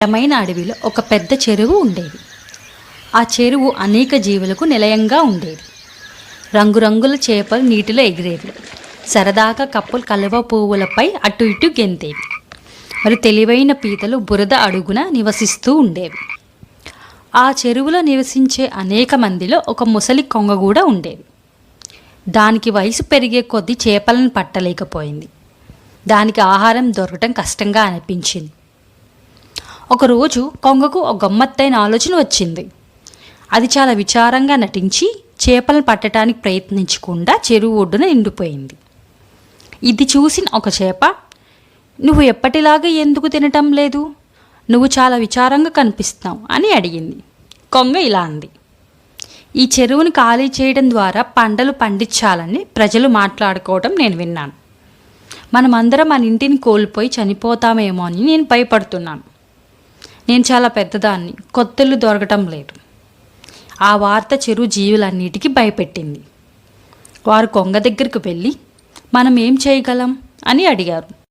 అందమైన అడవిలో ఒక పెద్ద చెరువు ఉండేది. ఆ చెరువు అనేక జీవులకు నిలయంగా ఉండేది. రంగురంగుల చేపలు నీటిలో ఎగిరేవి. సరదాగా కప్పలు కలువ పువ్వులపై అటు ఇటు గెంతేవి. మరి తెలివైన పీతలు బురద అడుగున నివసిస్తూ ఉండేవి. ఆ చెరువులో నివసించే అనేక మందిలో ఒక ముసలి కొంగ కూడా ఉండేది. దానికి వయసు పెరిగే కొద్దీ చేపలను పట్టలేకపోయింది. దానికి ఆహారం దొరకటం కష్టంగా అనిపించింది. ఒకరోజు కొంగకు ఒక గమ్మత్తైన ఆలోచన వచ్చింది. అది చాలా విచారంగా నటించి చేపలను పట్టడానికి ప్రయత్నించకుండా చెరువు ఒడ్డున నిండిపోయింది. ఇది చూసిన ఒక చేప, "నువ్వు ఎప్పటిలాగా ఎందుకు తినటం లేదు? నువ్వు చాలా విచారంగా కనిపిస్తున్నావు" అని అడిగింది. కొంగ ఇలా అంది: "ఈ చెరువును ఖాళీ చేయడం ద్వారా పంటలు పండించాలని ప్రజలు మాట్లాడుకోవడం నేను విన్నాను. మనమందరం మన ఇంటిని కోల్పోయి చనిపోతామేమో అని నేను భయపడుతున్నాను. నేను చాలా పెద్దదాన్ని, కొత్తలు దొరకటం లేదు." ఆ వార్త చెరువు జీవులన్నిటికీ భయపెట్టింది. వారు కొంగ దగ్గరికి వెళ్ళి, "మనం ఏం చేయగలం?" అని అడిగారు.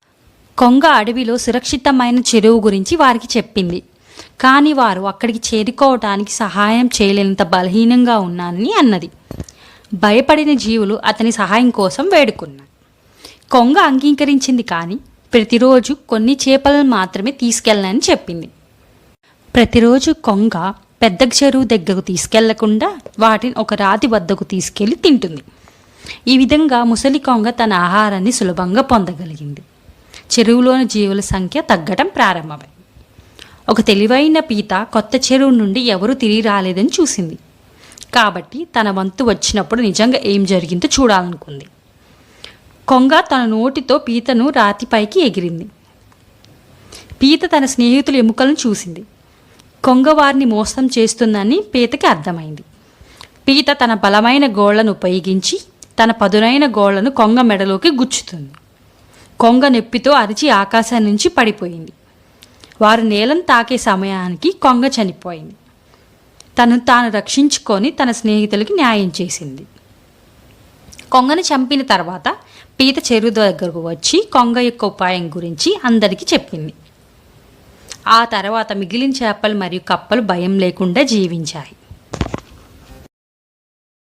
కొంగ అడవిలో సురక్షితమైన చెరువు గురించి వారికి చెప్పింది. కానీ వారు అక్కడికి చేరుకోవటానికి సహాయం చేయలేనంత బలహీనంగా ఉన్నానని అన్నది. భయపడిన జీవులు అతని సహాయం కోసం వేడుకున్నాయి. కొంగ అంగీకరించింది, కానీ ప్రతిరోజు కొన్ని చేపలను మాత్రమే తీసుకెళ్ళనని చెప్పింది. ప్రతిరోజు కొంగ పెద్ద చెరువు దగ్గరకు తీసుకెళ్లకుండా వాటిని ఒక రాతి వద్దకు తీసుకెళ్లి తింటుంది. ఈ విధంగా ముసలి కొంగ తన ఆహారాన్ని సులభంగా పొందగలిగింది. చెరువులోని జీవుల సంఖ్య తగ్గడం ప్రారంభమైంది. ఒక తెలివైన పీత కొత్త చెరువు నుండి ఎవరూ తిరిగి రాలేదని చూసింది. కాబట్టి తన వంతు వచ్చినప్పుడు నిజంగా ఏం జరిగిందో చూడాలనుకుంది. కొంగ తన నోటితో పీతను రాతిపైకి ఎగిరింది. పీత తన స్నేహితుల ఎముకలను చూసింది. కొంగ వారిని మోసం చేస్తుందని పీతకి అర్థమైంది. పీత తన బలమైన గోళ్లను ఉపయోగించి తన పదునైన గోళ్లను కొంగ మెడలోకి గుచ్చుతుంది. కొంగ నొప్పితో అరిచి ఆకాశం నుంచి పడిపోయింది. వారు నేలను తాకే సమయానికి కొంగ చనిపోయింది. తను తాను రక్షించుకొని తన స్నేహితులకి న్యాయం చేసింది. కొంగను చంపిన తర్వాత పీత చెరువు దగ్గరకు వచ్చి కొంగ యొక్క ఉపాయం గురించి అందరికీ చెప్పింది. ఆ తర్వాత మిగిలిన చేపలు మరియు కప్పలు భయం లేకుండా జీవించాయి.